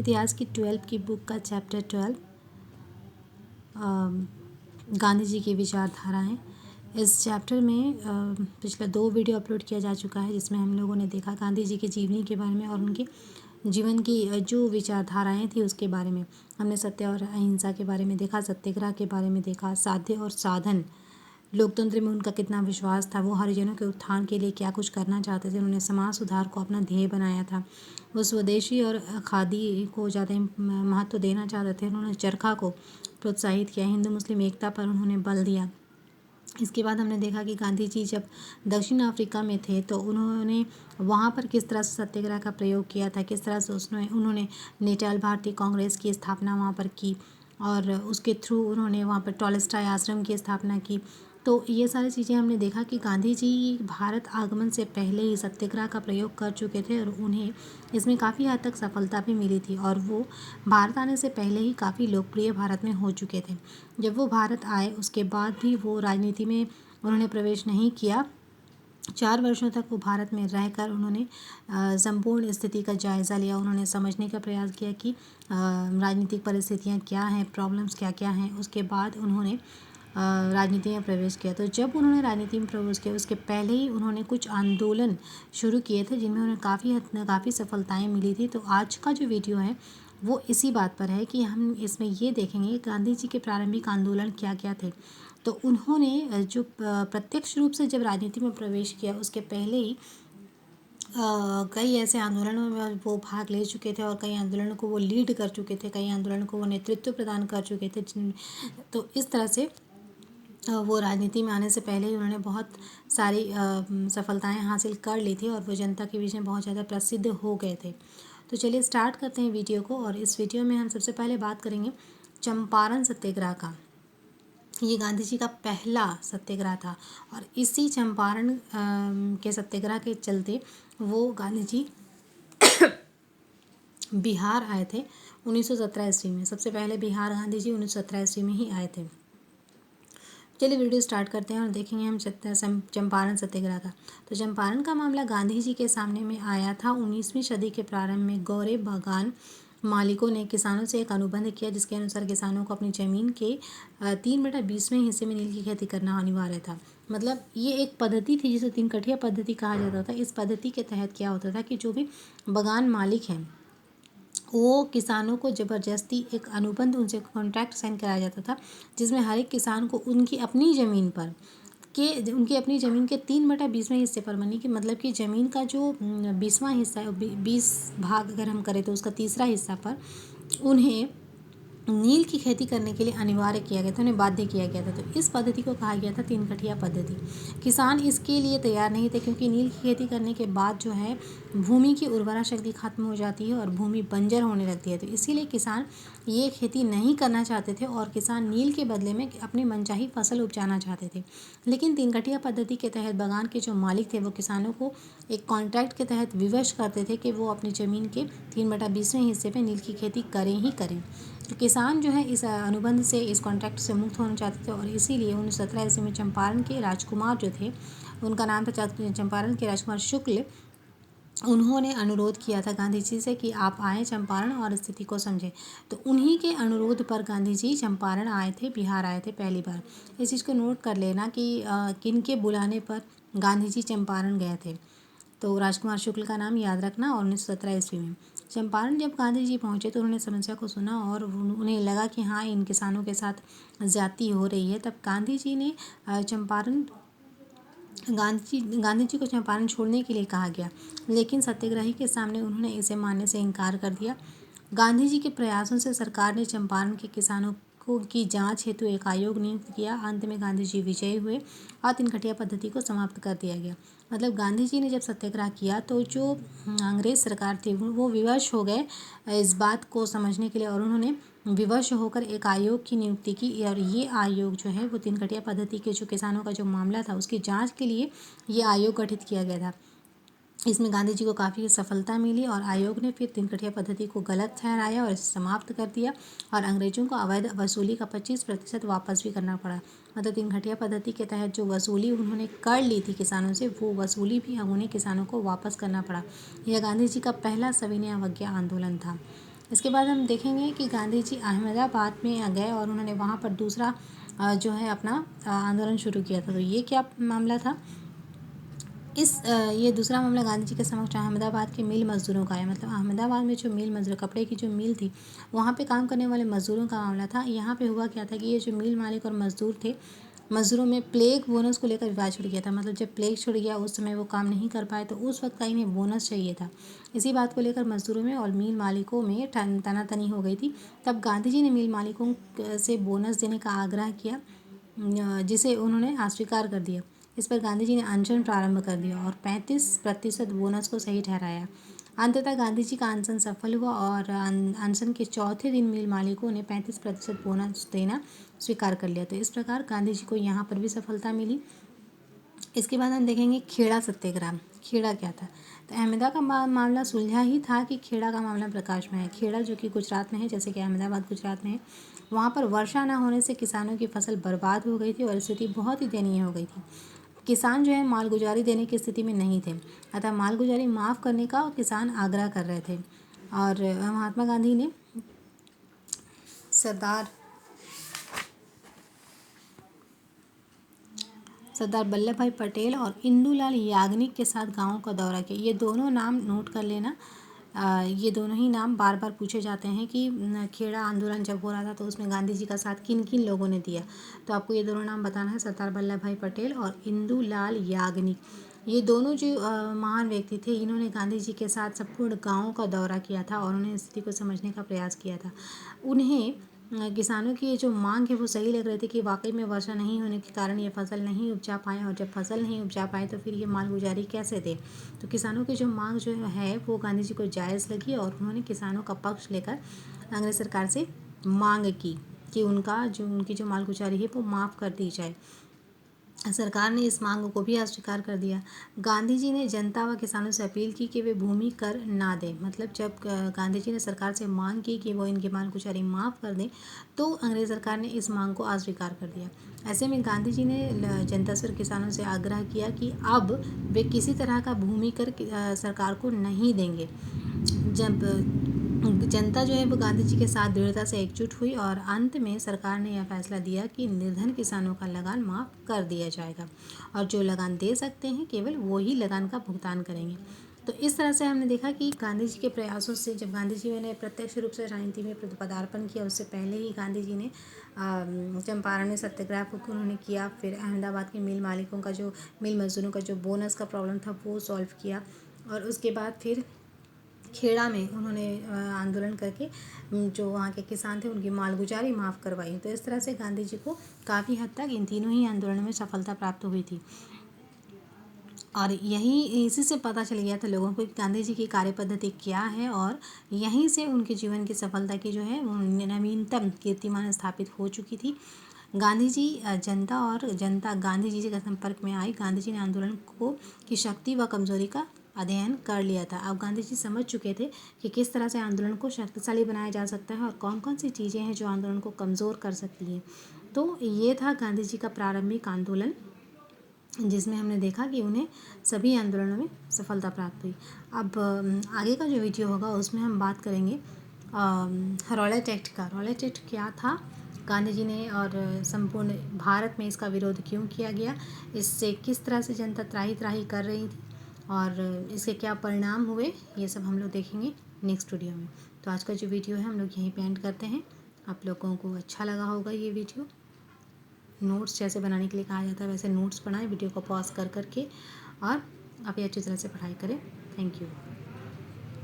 इतिहास की 12 की बुक का चैप्टर 12 गांधी जी की विचारधाराएं। इस चैप्टर में पिछले 2 वीडियो अपलोड किया जा चुका है, जिसमें हम लोगों ने देखा गांधी जी की जीवनी के बारे में और उनके जीवन की जो विचारधाराएं थी उसके बारे में। हमने सत्य और अहिंसा के बारे में देखा, सत्याग्रह के बारे में देखा, साध्य और साधन, लोकतंत्र में उनका कितना विश्वास था, वो हरिजनों के उत्थान के लिए क्या कुछ करना चाहते थे, उन्होंने समाज सुधार को अपना ध्येय बनाया था, वो स्वदेशी और खादी को ज़्यादा महत्व देना चाहते थे, उन्होंने चरखा को प्रोत्साहित किया, हिंदू मुस्लिम एकता पर उन्होंने बल दिया। इसके बाद हमने देखा कि गांधी जी जब दक्षिण अफ्रीका में थे तो उन्होंने वहाँ पर किस तरह से सत्याग्रह का प्रयोग किया था, किस तरह से उन्होंने नेटाल भारतीय कांग्रेस की स्थापना वहाँ पर की और उसके थ्रू उन्होंने वहाँ पर टॉलस्टॉय आश्रम की स्थापना की। तो ये सारी चीज़ें हमने देखा कि गांधी जी भारत आगमन से पहले ही सत्याग्रह का प्रयोग कर चुके थे और उन्हें इसमें काफ़ी हद तक सफलता भी मिली थी और वो भारत आने से पहले ही काफ़ी लोकप्रिय भारत में हो चुके थे। जब वो भारत आए उसके बाद भी वो राजनीति में उन्होंने प्रवेश नहीं किया। 4 वर्षों तक वो भारत में रहकर उन्होंने संपूर्ण स्थिति का जायज़ा लिया। उन्होंने समझने का प्रयास किया कि राजनीतिक परिस्थितियाँ क्या हैं, प्रॉब्लम्स क्या क्या हैं। उसके बाद उन्होंने राजनीति में प्रवेश किया। तो जब उन्होंने राजनीति में प्रवेश किया उसके पहले ही उन्होंने कुछ आंदोलन शुरू किए थे जिनमें उन्हें काफ़ी सफलताएँ मिली थी। तो आज का जो वीडियो है वो इसी बात पर है कि हम इसमें ये देखेंगे गांधी जी के प्रारंभिक आंदोलन क्या क्या थे। तो उन्होंने जो प्रत्यक्ष रूप से जब राजनीति में प्रवेश किया उसके पहले ही कई ऐसे आंदोलनों में वो भाग ले चुके थे और कई आंदोलनों को वो लीड कर चुके थे, कई आंदोलनों को वो नेतृत्व प्रदान कर चुके थे। तो इस तरह से वो राजनीति में आने से पहले ही उन्होंने बहुत सारी सफलताएं हासिल कर ली थी और वो जनता के बीच में बहुत ज़्यादा प्रसिद्ध हो गए थे। तो चलिए स्टार्ट करते हैं वीडियो को। और इस वीडियो में हम सबसे पहले बात करेंगे चंपारण सत्याग्रह का। ये गांधी जी का पहला सत्याग्रह था और इसी चंपारण के सत्याग्रह के चलते वो गांधी जी बिहार आए थे 1917 ईस्वी में। सबसे पहले बिहार गांधी जी 1917 ईस्वी में ही आए थे। चलिए वीडियो स्टार्ट करते हैं और देखेंगे हम चंपारण सत्याग्रह का। तो चंपारण का मामला गांधी जी के सामने में आया था 19वीं सदी के प्रारंभ में। गौरे बागान मालिकों ने किसानों से एक अनुबंध किया जिसके अनुसार किसानों को अपनी ज़मीन के 3/20वें हिस्से में नील की खेती करना अनिवार्य था। मतलब ये एक पद्धति थी जिसे 3 कठिया पद्धति कहा जाता था। इस पद्धति के तहत क्या होता था कि जो भी बागान मालिक हैं वो किसानों को ज़बरदस्ती एक अनुबंध उनसे कॉन्ट्रैक्ट साइन कराया जाता था जिसमें हर एक किसान को उनकी अपनी ज़मीन पर उनकी अपनी ज़मीन के 3/20वें हिस्से पर, मानी कि मतलब कि ज़मीन का जो 20वां हिस्सा है 20 भाग अगर हम करें तो उसका तीसरा हिस्सा पर उन्हें नील की खेती करने के लिए अनिवार्य किया गया था, उन्हें बाध्य किया गया था। तो इस पद्धति को कहा गया था 3 कठिया पद्धति। किसान इसके लिए तैयार नहीं थे क्योंकि नील की खेती करने के बाद जो है भूमि की उर्वरा शक्ति खत्म हो जाती है और भूमि बंजर होने लगती है। तो इसीलिए किसान ये खेती नहीं करना चाहते थे और किसान नील के बदले में अपनी मनचाही फसल उपजाना चाहते थे। लेकिन 3 कठिया पद्धति के तहत बागान के जो मालिक थे वो किसानों को एक कॉन्ट्रैक्ट के तहत विवश करते थे कि वो अपनी ज़मीन के 3/20वें हिस्से में नील की खेती करें ही करें। तो किसान जो है इस अनुबंध से, इस कॉन्ट्रैक्ट से मुक्त होना चाहते थे और इसीलिए 1917 ईस्वी में चंपारण के राजकुमार जो थे, उनका नाम था चंपारण के राजकुमार शुक्ल, उन्होंने अनुरोध किया था गांधी जी से कि आप आएँ चंपारण और स्थिति को समझें। तो उन्हीं के अनुरोध पर गांधी जी चंपारण आए थे, बिहार आए थे पहली बार। इस चीज़ को नोट कर लेना कि किन के बुलाने पर गांधी जी चंपारण गए थे। तो राजकुमार शुक्ल का नाम याद रखना। और 1917 ईस्वी में चंपारण जब गांधी जी पहुंचे तो उन्होंने समस्या को सुना और उन्हें लगा कि हाँ इन किसानों के साथ ज़्यादती हो रही है। तब गांधी जी ने गांधी जी को चंपारण छोड़ने के लिए कहा गया, लेकिन सत्याग्रही के सामने उन्होंने इसे मानने से इनकार कर दिया। गांधी जी के प्रयासों से सरकार ने चंपारण के किसानों की जांच हेतु एक आयोग नियुक्त किया। अंत में गांधी जी विजयी हुए और 3 कठिया पद्धति को समाप्त कर दिया गया। मतलब गांधी जी ने जब सत्याग्रह किया तो जो अंग्रेज़ सरकार थी वो विवश हो गए इस बात को समझने के लिए और उन्होंने विवश होकर एक आयोग की नियुक्ति की। और ये आयोग जो है वो 3 कठिया पद्धति के जो किसानों का जो मामला था उसकी जाँच के लिए ये आयोग गठित किया गया था। इसमें गांधी जी को काफ़ी सफलता मिली और आयोग ने फिर 3 कठिया पद्धति को गलत ठहराया और इसे समाप्त कर दिया और अंग्रेजों को अवैध वसूली का 25% वापस भी करना पड़ा। मतलब 3 कठिया पद्धति के तहत जो वसूली उन्होंने कर ली थी किसानों से, वो वसूली भी उन्हें किसानों को वापस करना पड़ा। यह गांधी जी का पहला सविनय अवज्ञा आंदोलन था। इसके बाद हम देखेंगे कि गांधी जी अहमदाबाद में गए और उन्होंने वहाँ पर दूसरा जो है अपना आंदोलन शुरू किया था। तो ये क्या मामला था? ये दूसरा मामला गांधी जी के समक्ष अहमदाबाद के मिल मज़दूरों का है। मतलब अहमदाबाद में जो मिल मज़दूर, कपड़े की जो मिल थी, वहाँ पे काम करने वाले मज़दूरों का मामला था। यहाँ पे हुआ क्या था कि ये जो मिल मालिक और मज़दूर थे, मज़दूरों में प्लेग बोनस को लेकर विवाद छिड़ गया था। मतलब जब प्लेग छिड़ गया उस समय वो काम नहीं कर पाए, तो उस वक्त का इन्हें बोनस चाहिए था। इसी बात को लेकर मज़दूरों में और मिल मालिकों में तनातनी हो गई थी। तब गांधी जी ने मिल मालिकों से बोनस देने का आग्रह किया, जिसे उन्होंने अस्वीकार कर दिया। इस पर गांधी जी ने अनशन प्रारंभ कर दिया और 35% बोनस को सही ठहराया। अंततः गांधी जी का अनशन सफल हुआ और अनशन के चौथे दिन मिल मालिकों ने 35% बोनस देना स्वीकार कर लिया। तो इस प्रकार गांधी जी को यहाँ पर भी सफलता मिली। इसके बाद हम देखेंगे खेड़ा सत्याग्रह। खेड़ा क्या था? तो अहमदा का मामला सुलझा ही था कि खेड़ा का मामला प्रकाश में है। खेड़ा जो कि गुजरात में है, जैसे कि अहमदाबाद गुजरात में है, वहाँ पर वर्षा न होने से किसानों की फसल बर्बाद हो गई थी और स्थिति बहुत ही दयनीय हो गई थी। किसान जो है मालगुजारी देने की स्थिति में नहीं थे, अतः मालगुजारी माफ़ करने का किसान आग्रह कर रहे थे। और महात्मा गांधी ने सरदार वल्लभ भाई पटेल और इंदुलाल याग्निक के साथ गांवों का दौरा किया। ये दोनों नाम नोट कर लेना। ये दोनों ही नाम बार बार पूछे जाते हैं कि खेड़ा आंदोलन जब हो रहा था तो उसमें गांधी जी का साथ किन किन लोगों ने दिया। तो आपको ये दोनों नाम बताना है, सरदार वल्लभ भाई पटेल और इंदुलाल याग्निक। ये दोनों जो महान व्यक्ति थे, इन्होंने गांधी जी के साथ संपूर्ण गाँवों का दौरा किया था और उन्हें स्थिति को समझने का प्रयास किया था। उन्हें किसानों की ये जो मांग है वो सही लग रही थी कि वाकई में वर्षा नहीं होने के कारण ये फसल नहीं उपजा पाए, और जब फसल नहीं उपजा पाए तो फिर ये मालगुजारी कैसे दे। तो किसानों की जो मांग जो है वो गांधी जी को जायज़ लगी और उन्होंने किसानों का पक्ष लेकर अंग्रेज सरकार से मांग की कि उनकी जो मालगुजारी है वो माफ़ कर दी जाए। सरकार ने इस मांग को भी अस्वीकार कर दिया। गांधी जी ने जनता व किसानों से अपील की कि वे भूमि कर ना दें। मतलब जब गांधी जी ने सरकार से मांग की कि वो इनकी मालगुजारी माफ़ कर दें, तो अंग्रेज सरकार ने इस मांग को अस्वीकार कर दिया। ऐसे में गांधी जी ने जनता से और किसानों से आग्रह किया कि अब वे किसी तरह का भूमि कर सरकार को नहीं देंगे। जब जनता जो है वो गांधी जी के साथ दृढ़ता से एकजुट हुई और अंत में सरकार ने यह फैसला दिया कि निर्धन किसानों का लगान माफ़ कर दिया जाएगा और जो लगान दे सकते हैं केवल वो ही लगान का भुगतान करेंगे। तो इस तरह से हमने देखा कि गांधी जी के प्रयासों से, जब गांधी जी ने प्रत्यक्ष रूप से राजनीति में पदार्पण किया, उससे पहले ही गांधी जी ने चंपारण में सत्याग्रह को उन्होंने किया। फिर अहमदाबाद के मिल मालिकों का जो मिल मजदूरों का जो बोनस का प्रॉब्लम था वो सॉल्व किया, और उसके बाद फिर खेड़ा में उन्होंने आंदोलन करके जो वहाँ के किसान थे उनकी मालगुजारी माफ़ करवाई। तो इस तरह से गांधी जी को काफ़ी हद तक इन तीनों ही आंदोलनों में सफलता प्राप्त हुई थी। और इसी से पता चल गया था लोगों को कि गांधी जी की कार्य पद्धति क्या है, और यहीं से उनके जीवन की सफलता की जो है नवीनतम कीर्तिमान स्थापित हो चुकी थी। गांधी जी जनता गांधी जी के संपर्क में आई। गांधी जी ने आंदोलन की शक्ति व कमजोरी का अध्ययन कर लिया था। अब गांधी जी समझ चुके थे कि किस तरह से आंदोलन को शक्तिशाली बनाया जा सकता है और कौन कौन सी चीज़ें हैं जो आंदोलन को कमज़ोर कर सकती हैं। तो ये था गांधी जी का प्रारंभिक आंदोलन, जिसमें हमने देखा कि उन्हें सभी आंदोलनों में सफलता प्राप्त हुई। अब आगे का जो वीडियो होगा उसमें हम बात करेंगे रॉलेट एक्ट का। रॉलेट एक्ट क्या था, गांधी जी ने और संपूर्ण भारत में इसका विरोध क्यों किया गया, इससे किस तरह से जनता त्राही त्राही कर रही थी और इसके क्या परिणाम हुए, ये सब हम लोग देखेंगे नेक्स्ट वीडियो में। तो आज का जो वीडियो है हम लोग यहीं पे एंड करते हैं। आप लोगों को अच्छा लगा होगा ये वीडियो। नोट्स जैसे बनाने के लिए कहा जाता है वैसे नोट्स बनाएं, वीडियो को पॉज कर करके, और आप ये अच्छी तरह से पढ़ाई करें। Thank you.